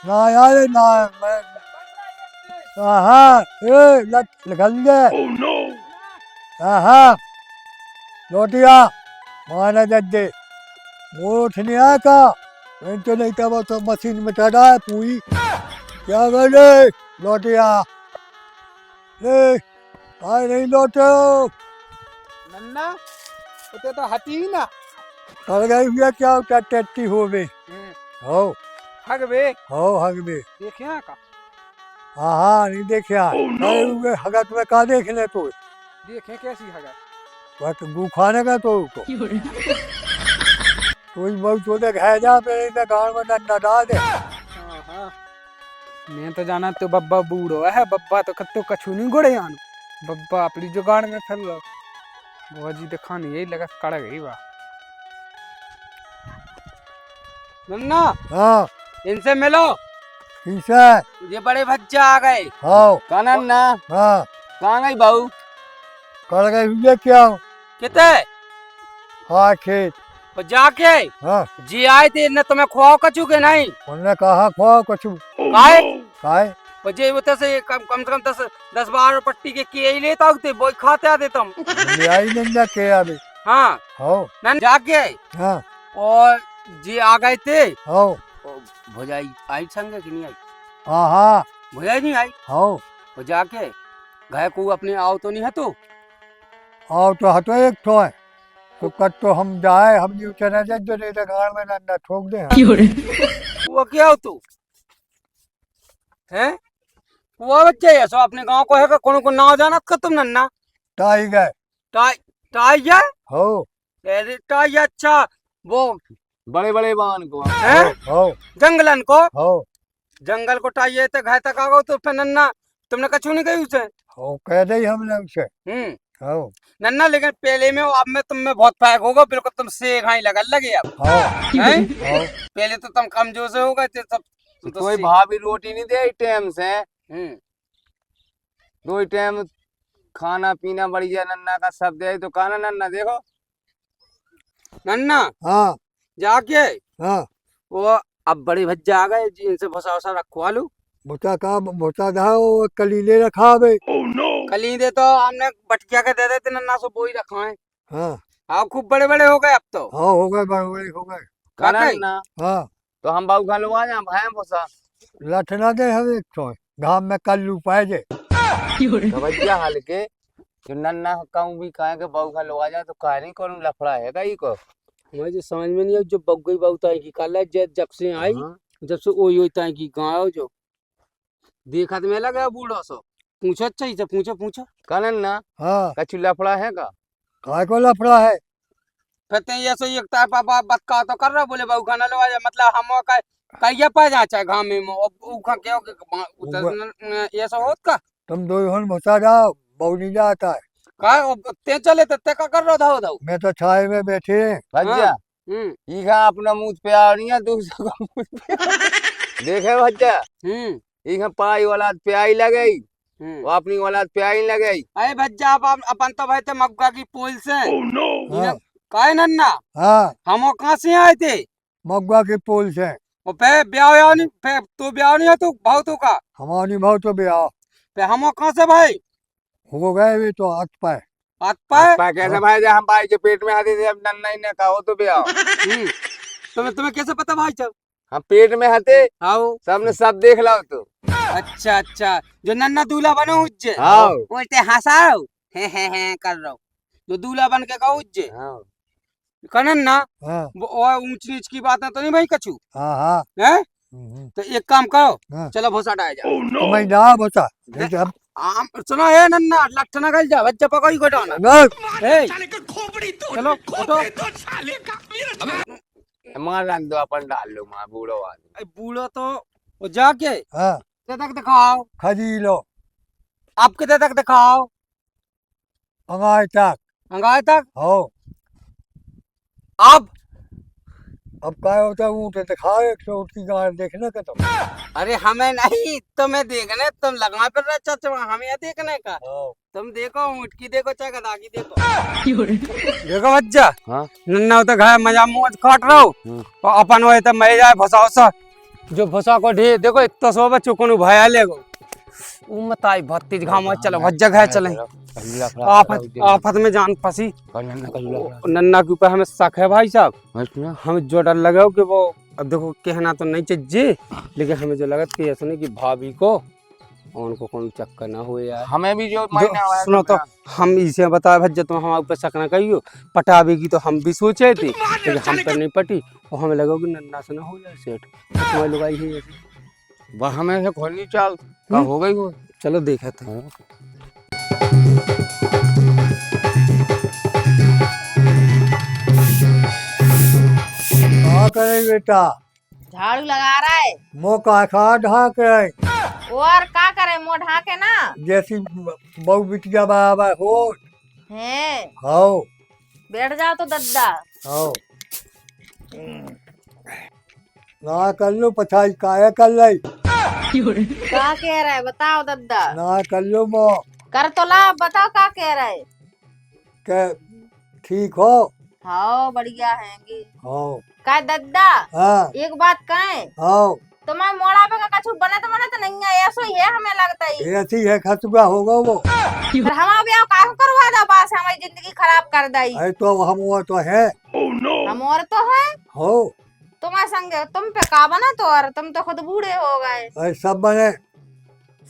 ना यार ना मैं हाँ ए गंगे हाँ लोटिया माना दे मोठ नहीं आका मैं तो नहीं था वो तो मशीन में चढ़ा है पूरी क्या कर ले लोटिया ले आए नहीं लौटे नन्ना उते तो हती ही ना कर गई भैया क्या होता टट्टी हो गई हो हग बे हग में देखिया का हाँ नहीं देखा अरे हगा तुम्हें कहा देखने तो देखे कैसी हगा वह गु खाने का तो कोई बहुत चोदे खा जा पे नहीं गाँव में डंडा डाल दे हाँ मैं तो जाना तो बब्बा बूढ़ो है बब्बा तो कत्तो कछु नहीं गोड़े आन बब्बा अपनी जुगाड़ में फैल लो बुआ जी दिखाने यही लगा कड़ गई वाह नन्ना हाँ इनसे मिलो किसे ये बड़े भज्जा आ गए हाँ का नन्ना हाँ कहाँ गई बहू कर गई भैया क्या किते हाँ खेत और जाके हाँ जी आए थे न तुम्हें खुआओ कछु के नहीं उन्होंने कहा खो कछु काहे खाए और जे उते से कम से कम 10-12 पट्टी के किए ही लेता होते वो खाते आते तुम ले आई नहीं के अभी हाँ हो नन जाके हाँ और जी आ गए थे हो भुजाई आई संगे कि नहीं आई हाँ हाँ भुजाई नहीं आई हो और जाके घाय को अपने आओ तो नहीं है तो और तो हटो एक तो है तो कट तो हम जाए हम यूं चले जाए जो नहीं तो गाड़ में डंडा ठोक दे वो क्या हो तू हैं वो बच्चे है सो अपने गांव को है का कोनो को नाव जानत का तुम नन्ना टाई गए टाई टाई है हो अरे टाई अच्छा वो बड़े बड़े बान को हैं हो जंगलन को हो जंगल को टाई है तो घाय तक आ गो तो फिर नन्ना तुमने कछु नहीं कही उसे हो कह दे हमने उसे हो नन्ना लेकिन पहले में अब में तुम में बहुत फर्क होगा बिल्कुल तुम से घाई लगन लगे अब हो हैं हो पहले तो तुम कमजोर से हो गए थे सब कोई भाभी रोटी नहीं दे टाइम से हम्म दो टाइम खाना पीना बढ़िया नन्ना का सब दे तो खाना नन्ना देखो नन्ना हाँ जाके हाँ वो अब बड़े भज्जा आ गए जी इनसे भसा वसा रखवा लो भुता का भुता धाओ कलीले रखा बे कली दे तो हमने बटकिया के दे देते नन्ना सो वो ही रखा है हाँ हाँ खूब बड़े बड़े हो गए अब तो हाँ हो गए बड़े बड़े हो गए खाना काका नन्ना हाँ तो हम बाबू खा लो आ जा भाई फसा लठ ना दे हम एक तो घाम में कल्लू पाए जे भैया हाल के जो नन्ना कहूँ भी कहे के बाबू खा लो आ जा तो कहे नहीं कौन लफड़ा है का को मुझे समझ में नहीं है जो बग गई बहुत आई की कल जब से आई जब से ओई ओई ताई की गाँव जो देखा तो मैं लगा बूढ़ा सो पूछो अच्छा ही से पूछो का नन्ना हाँ कछु लफड़ा है का काय को लफड़ा है फिर ते ये सो एक तार पापा बात का तो कर रहा बोले बहू खाना लो आजा मतलब हम का कहिया पा जा चाहे गांव में उखा क्या ये सो होत का तुम दो हन भुता जाओ बहु नहीं जाता है का ते चले ते का कर रहा था उधर मैं तो छाए में बैठे हैं भैया ईखा अपना मुंह पे आ रही है दूसरा का मुंह पे देखे भैया ईखा पाई औलाद पे आई लगई वो अपनी औलाद पे आई लगई अरे भज्जा अपन तो भाई थे मग्गा की पोल से हाँ काय नन्ना हाँ हम कहाँ से आए थे मगवा के पोल से वो पे ब्याह नहीं पे तू ब्याह नहीं है तू भाव तू का हमारी भाव तो ब्याह पे हम कहाँ से भाई हो गए भी तो हाथ पाए हाथ पाए कैसे भाई हम भाई के पेट में आते थे अब नन्ना ही ने कहो तो ब्याह तुम्हें कैसे पता भाई सब हम पेट में हते आओ सबने सब देख लाओ तो अच्छा जो नन्ना दूल्हा बनो उज्जे हाँ बोलते हंसाओ हे कर रहा हूँ जो दूल्हा बन के का उज्जे कनन ना हाँ वो ऊंच नीच की बात है तो नहीं भाई कछु हाँ हाँ है तो एक काम करो हाँ। चलो भोसा डाल जा तो मैं ना बता जब आम सुनो है नन्ना लठ न गल जा बच्चा पकड़ी को डालना ए चलो उठो मार रख दो अपन डाल लो माँ बूढ़ो आदमी बूढ़ो तो वो जाके हाँ ते तक दिखाओ खजी लो आप कितने तक दिखाओ अंगाई तक अंगाए तक हो अब क्या होता है ऊँट दिखाओ 100 की गाड़ देखने का तुम अरे हमें नहीं तुम्हें देखने तुम लगवा पर रहा चाचा हमें देखने का तुम देखो ऊँट की देखो चाहे गधा की देखो देखो बच्चा हाँ नन्ना तो घाय मजा मौज काट रहा हूँ और अपन वो तो मर जाए फसाओ सा जो भसा को ढे देखो इतना सो बच्चों को भया लेगो ऊ मत आई बहुत तेज घाम चलो बहुत जगह चले आफत में जान फंसी नन्ना के ऊपर हमें शक है भाई साहब हमें जो डर लगा कि वो अब देखो कहना तो नहीं चाहिए लेकिन हमें जो लगा कि ऐसा नहीं कि भाभी को उनको कोई चक्कर ना हो यार हमें भी जो महीना हुआ है सुनो तो हम इसे बता भज्जा तुम हमारे ऊपर शक ना करियो पटावेगी तो हम भी सोचे थे लेकिन हम पर नहीं पटी और हमें लगा कि नन्ना से ना हो जाए सेठ तुम्हारी लुगाई है ऐसे बस हमें से खोलनी चाल हो गई वो चलो देखे थे क्या करे बेटा झाड़ू लगा रहा है मौका खा ढाक रहे और का करे मुंह ढाके ना जैसी बहु बिटिया बराबर हो है हो बैठ जाओ तो दद्दा हो ना कर लो पछाई काया कर ली का कह रहा है बताओ दद्दा ना कर लो मो कर तो ला बताओ का कह रहा है के ठीक हो हाँ बढ़िया हैंगी हो का दद्दा हाँ एक बात कहें हो तुम्हारे मोड़ा पे का कछु बने तो नहीं है ऐसो ही है हमें लगता है ऐसी है खतुआ होगा वो फिर हमारा ब्याह काहे करवा दो पास हमारी जिंदगी खराब कर दी है तो हम वो तो है हम और तो है हो तुम्हारे संग तुम पे का बना तो और तुम तो खुद बूढ़े हो गए है सब बने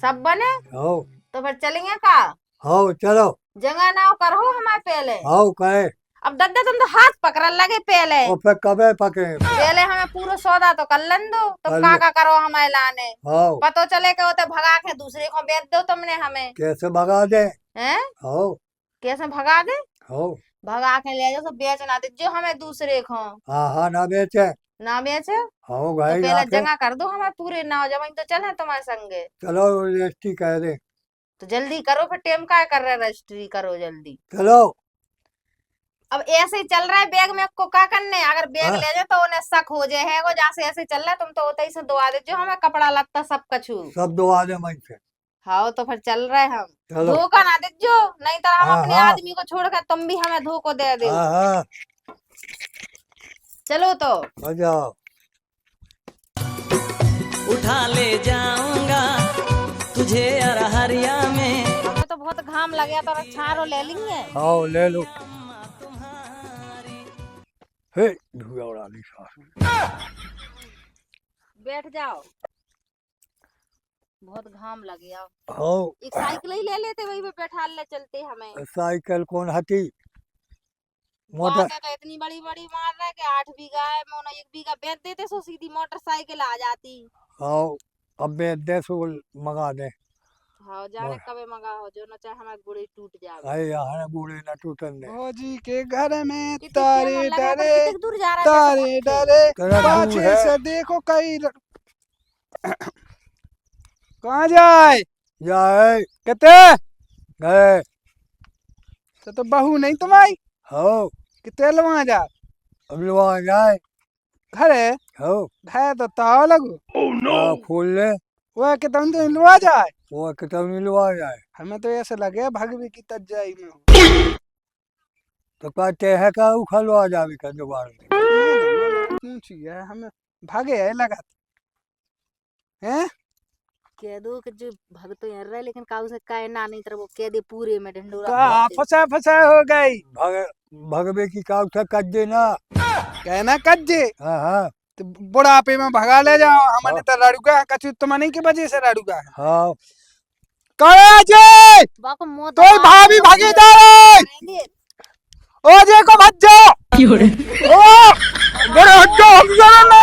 सब बने हो तो फिर चलेंगे का हो चलो जगह नाव करो हमारे पहले हो कहे अब दद्दा तुम तो हाथ पकड़ लगे पहले और फिर कबे पके पहले हमें पूरा सौदा तो कर लन दो तुम कर का लो। का करो हमारे लाने हो पतो चले के होते भगा के दूसरे को बेच दो तुमने हमें कैसे भगा दे हैं हो कैसे भगा दे हो भगा के ले जाओ तो बेच ना दे जो हमें दूसरे को हाँ हाँ ना बेचे ना बेचे तो हो भाई पहले आके जगह कर दो हमारे पूरे ना हो जब तो चले तुम्हारे संगे चलो रजिस्ट्री कह दे तो जल्दी करो फिर टेम का कर रहे रजिस्ट्री करो जल्दी चलो अब ऐसे ही चल रहा है बैग में को क्या करने अगर बैग हाँ। ले जाए तो उन्हें शक हो जाए है वो जैसे ऐसे चल रहा है तुम तो होते ही से दुआ दे जो हमें कपड़ा लगता सब कछु सब दुआ दे मन से हाँ तो फिर चल रहे हम चलो धोखा ना दे जो नहीं तो हम हाँ, अपने हाँ। आदमी को छोड़कर तुम भी हमें धोखो दे दे हाँ हाँ चलो तो आ जाओ उठा ले जाऊंगा तुझे अरहरिया में हमें तो बहुत घाम लग गया तो छारो ले लेंगे आओ ले लो हे धुआ उड़ा दी सास बैठ जाओ बहुत घाम लग गया हो एक साइकिल ही ले लेते वही पे बैठा ले चलते हमें साइकिल कौन हटी मोटर बात है तो इतनी बड़ी बड़ी मार रहा है कि 8 बीघा है मोनो 1 बीघा बेच देते सो सीधी मोटरसाइकिल आ जाती आओ अब मैं 100 मंगा दे हाँ जाने कबे मंगा हो जो न चाहे हमारे गुड़ी टूट जावे अरे यहाँ बूढ़े न टूटन दे भौजी के घर में कितनी तारे देर लगा पर डरे कितनी दूर जा रहा है तारे जैसे डरे तेरा दूर पाछे है से देखो कई कहाँ जाए जाए कहते गए तो बहू नहीं तुम्हारी हो कितने लवा जा अब लोग जाए घर है हो घर तो ताव लगो खोल ले वो कि तुम तो लुआ जाए वो कितनी लुआ जाए हमें तो ऐसे लगे भगवी की तजाई में हो। तो कहते है का उखलवा जावे का जुगाड़ में पूछी है हमें भागे है लगा हैं कह दो कि जो भगतो यार रहे लेकिन काऊ से काय ना नहीं तरह वो कह दे पूरे में ढंडोरा का मार दे। फसा फसा हो गई भग भगवे की काउ से कट देना कहना कज्जे हाँ हाँ तो बुढ़ापे में भगा ले जाओ हमने तो लड़ूगा कछु तुम्हारे की वजह से लड़ूगा हाँ करे बाको मुंह तो भाभी भागे जा रहे ओ जे को भज जाओ ओ बड़े हट जाओ हम जाना ना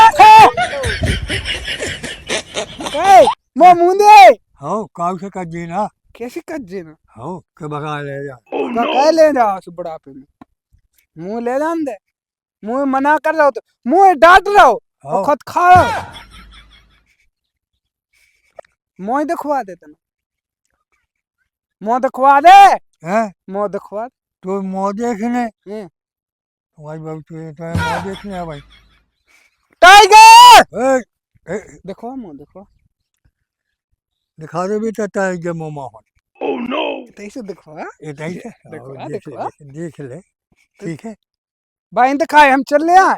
ए मो मुंदे हाँ काउ से कट देना कैसे कज्जे ना हाँ के भगा ले जा का कह ले जाओ उस बुढ़ापे में मुंह ले जान दे मुंह मना कर रहा हो तो मुंह डांट रहा हो हाँ खुद खाओ मोह दिखवा दे तना मोह दिखवा दे हैं मोह दिखवा दे। तो मुँह देखने हम्म। तुम्हारी बाबू तो मुँह देखने है भाई टाइगर ए, ए, दिखवा मुंह दिखवा दिखा दे बेटा टाइगर के मुँह में ऐसे दिखवा ये नहीं है दिखवा, हाँ, देख दिखवा। ले देख ले ठीक है भाई दिखाए हम चल ले आ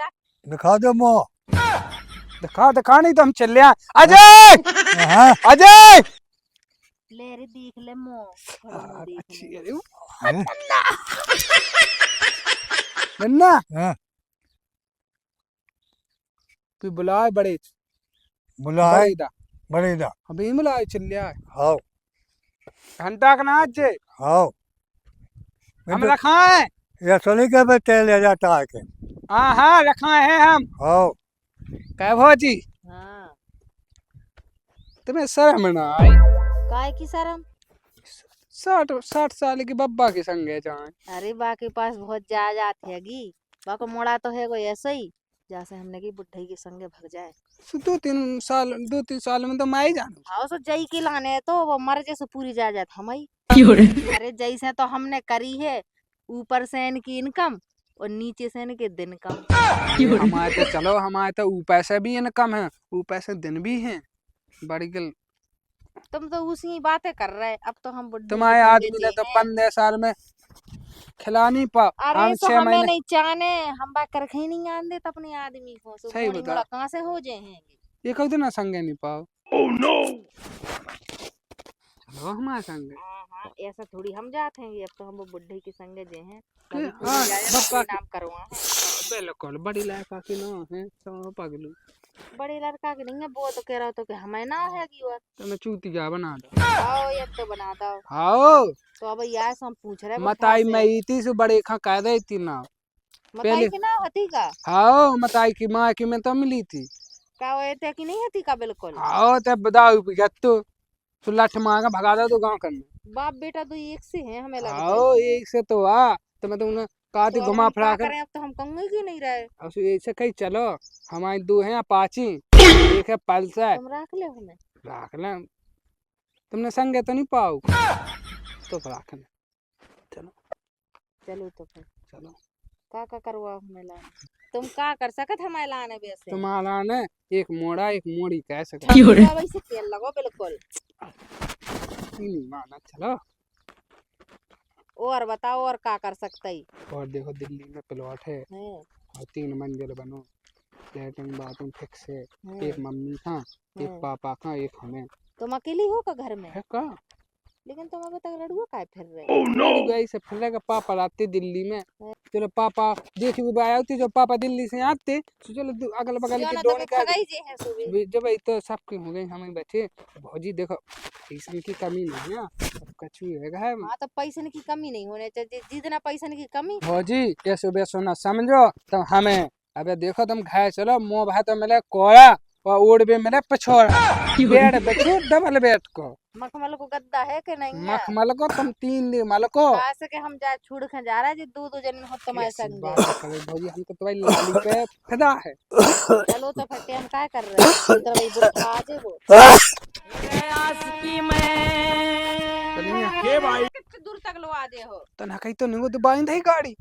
दिखा दो मुँह दिखा दिखा नहीं तो हम चल रहे अजय हाँ अजय ले रे देख ले मो देख अच्छी ले। है रे वो। हाँ, नन्ना हाँ, तू बुलाए बड़े बुलाए बड़े दा बड़ी दा अभी बुलाए चल रहा है हाँ घंटा का ना अजय हाँ हम रखा है ये सुनी के पे तेल ले जाता है के हाँ हाँ रखा है हम हाँ कह भौजी हाँ तुम्हें शर्म ना आई काय की शर्म। 60 साल की बब्बा के संग है जहाँ अरे बा के पास बहुत जायदाद हैगी। बा को मोड़ा तो है कोई ऐसे ही जैसे हमने की बुढ़ई के संगे भग जाए। 2-3 साल में तो मैं ही जानू हाँ सो जई के लाने है तो वो मर जैसे पूरी जायदाद हमारी। अरे जैसे तो हमने करी है ऊपर से इनकी इनकम और नीचे से इनके दिन कम। हमारे तो चलो हमारे तो ऊपर से भी इनकम है ऊपर से दिन भी है बड़ी गल तुम तो उसी बातें कर रहे। अब तो हम बुढ़े तुम्हारे आदमी ने तो 15 साल में खिला नहीं पा अरे हम तो 6 हमें महीने नहीं चाहने हम बात कर ही नहीं आन देते अपने आदमी को। सो सही गोली बता। मोड़ा कहाँ से हो जाए हैं। ये कब दिन संगे नहीं पाओ चलो हमारे संगे हाँ ऐसा थोड़ी हम जाते हैं। अब तो हम वो बुढ़े के संगे जे हैं के? कभी पूरी हाँ, जायदाद बप्पा अपने नाम करवा है। बिल्कुल बड़ी लायका की ना है सब पगलू बड़े लड़का के नहीं है वो तो कह रहा तो कि हमें ना है कि वो तो मैं चूतिया बना दो आओ ये तो बना दो। हाँ तो अब यार हम पूछ रहे मताई मैं इतनी से बड़े खा कह रही थी ना बताई पहले- कि ना हती का हाँ मताई की माँ की मैं तो मिली थी का वो थे कि नहीं हती का बिल्कुल। हाँ तब बताओ तो लठ मार के भगा दो तो गाँव करना बाप बेटा तो एक से हैं हमें लगता है। आओ एक से तो आ तो मैं तुमने कहा थी तो अब घुमा हम फिरा क्या कर करें। अब तो हम कहूंगे कि नहीं रहे। अब ऐसे कहीं चलो हमारे 2 हैं अपाची एक है पल्सर तुम रख ले हमें। रख ले तुमने संगे तो नहीं पाओ तो रख ले चलो चलो तो फिर चलो का करवा हमें लाने। तुम का कर सकत हमें लाने वैसे। तुम्हारा ने एक मोड़ा एक मोड़ी कह सके पूरा वैसे तेल लगो बिल्कुल। नहीं माना चलो और बताओ और का कर सकते ही और देखो दिल्ली में प्लॉट है हैं। और 3 मंजिल बनो लैट्रिन बाथरूम फिक्स है हैं। एक मम्मी का एक हैं। पापा का एक हमें तुम अकेली हो का घर में। है का लेकिन तुम अभी तक लड़ुआ काय फिर रहे। मेरी गई से फिर रहेगा पापा आते दिल्ली में चलो पापा देखी वो आए होती जो पापा दिल्ली से आते तो चलो अगल बगल जो के ना डोन तुम्हें का ठगाई जे हैं सुबह। जब तो सबके हो गए हमें बैठे भौजी देखो पैसन की कमी नहीं है सब कछु है हाँ तो पैसे की कमी नहीं होने चाहिए। जितना पैसे की कमी भौजी ये सुबह सोना समझो तो हमें अबे देखो तुम खाए चलो मुँह भाई तो मिले कोड़ा और ओढ़ भी मिले पछोड़ा बेड बच्चे डबल बेड को मखमल को गद्दा है कि नहीं है। मखमल को तुम 3 दिन मल को कहा के हम जा छुड़ के जा रहे हैं दो जन हो तुम्हारे ऐसी संग। बात करे भौजी हम तो तुम्हारी लाली पे फिदा है चलो तो फटे हम क्या कर रहे हैं। तो वही बुढ़ा आ जाए वो। आशिकी में चलिए कितने दूर तक लो आ जाए हो। तो ना कहीं तो नहीं तो बाइंद है गाड़ी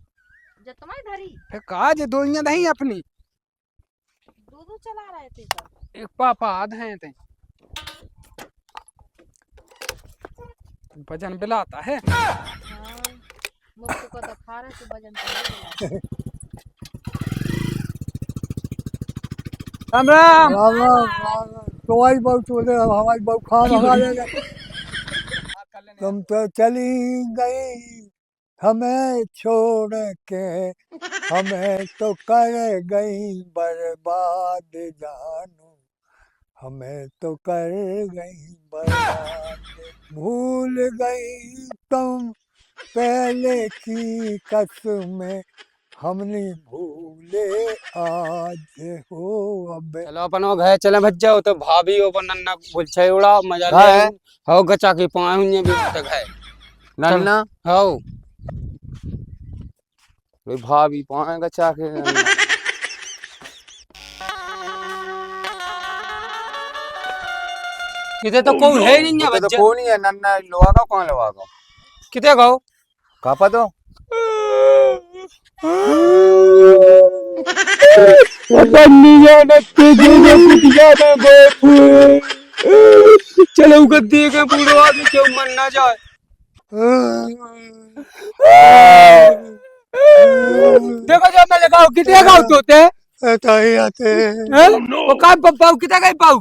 जब तुम्हारी धरी फिर कहा जे दोइयां नहीं अपनी दो चला रहे थे सब। एक पापा आध हैं ते वजन बिलाता है हाँ मुफ्त को तो खा रहे थे वजन तो नहीं राम राम तो वही बहुत चोले हमारी बहुत खा भगा लेगा तुम तो चली गई हमें छोड़ के हमें तो कर गई बर्बाद जानू हमें तो कर गई बर्बाद भूल गई तुम पहले की कसमें हमने भूले आज हो अब चलो अपन वो घर चले भज्जा हो तो भाभी हो नन्ना बोलछे उड़ा मजा ले है? हो गचा के पाए हुए भी तक है नन्ना हो कोई भाभी पाएगा चाके नन्ना। किते तो कोई है नहीं है वो तो भज्जा कौन ही है नन्ना लोगा कौन लोगा किते गो कापा तो चलो गद्दी के बूढ़ो आदमी क्यों मन ना जाए देखो जो मैं लगाओ कितने गाओ तोते ऐसा ही आते वो का बाऊ किते गई बाऊ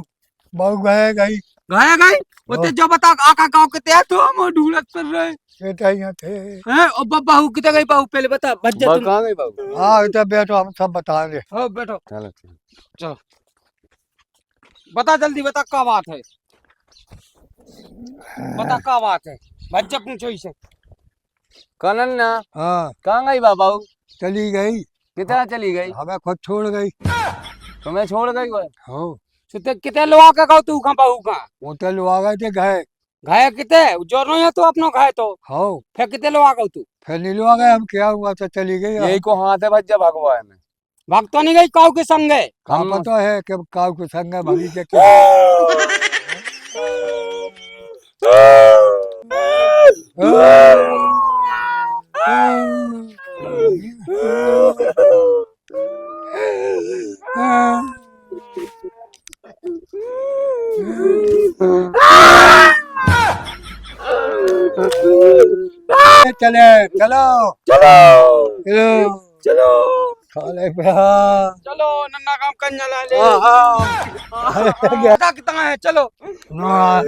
बहु गए गई गाया गई ओते जो बता आका गांव के ते तो हम ढूंढत कर रहे ऐसा ही आते हैं ओ बाऊ किते गई बाऊ पहले बता भज्जा बाबू तुम कहाँ गई बाबू? हाँ तो बेटो हम सब बताएंगे हो बैठो चलो चलो बता जल्दी बता क्या बात है बता क्या बात है भज्जा पूछो इसे कनन ना हाँ कहाँ गई बाबू? चली गई कितना चली गई? हमें खुद छोड़ गई तुम्हें छोड़ गई वो? हो सुते किते लोआ का गाँव तू कहाँ बाऊ कहाँ वो तो लोग आ गए थे गए घाया किते जो नहीं है तू अपनो घाय तो हो फिर किते लोआ का तू फिर नीलू आ गए हम क्या हुआ तो चली गई यही को हाथ है भज्जा भगवान में। भाग तो नहीं गई काऊ के संगे कहाँ हम- पता है कि काव के संग है भगी के चले चलो चलो चलो चलो खाले पे चलो नन्ना काम कन्या ला ले हाँ बता कितना है चलो हाँ